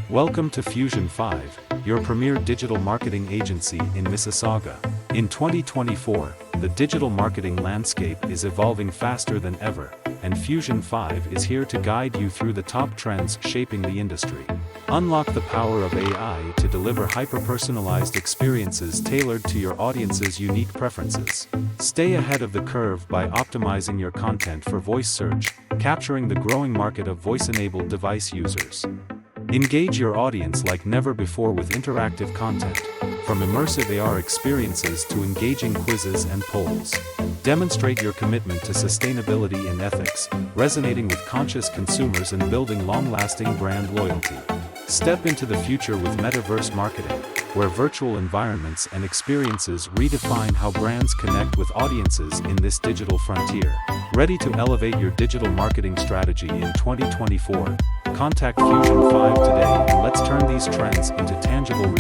Welcome to FUSION5, your premier digital marketing agency in Mississauga. In 2024, the digital marketing landscape is evolving faster than ever, and FUSION5 is here to guide you through the top trends shaping the industry. Unlock the power of AI to deliver hyper-personalized experiences tailored to your audience's unique preferences. Stay ahead of the curve by optimizing your content for voice search, capturing the growing market of voice-enabled device users. Engage your audience like never before with interactive content, from immersive AR experiences to engaging quizzes and polls. Demonstrate your commitment to sustainability and ethics, resonating with conscious consumers and building long-lasting brand loyalty. Step into the future with metaverse marketing, where virtual environments and experiences redefine how brands connect with audiences in this digital frontier. Ready to elevate your digital marketing strategy in 2024? Contact FUSION5 today and let's turn these trends into tangible results.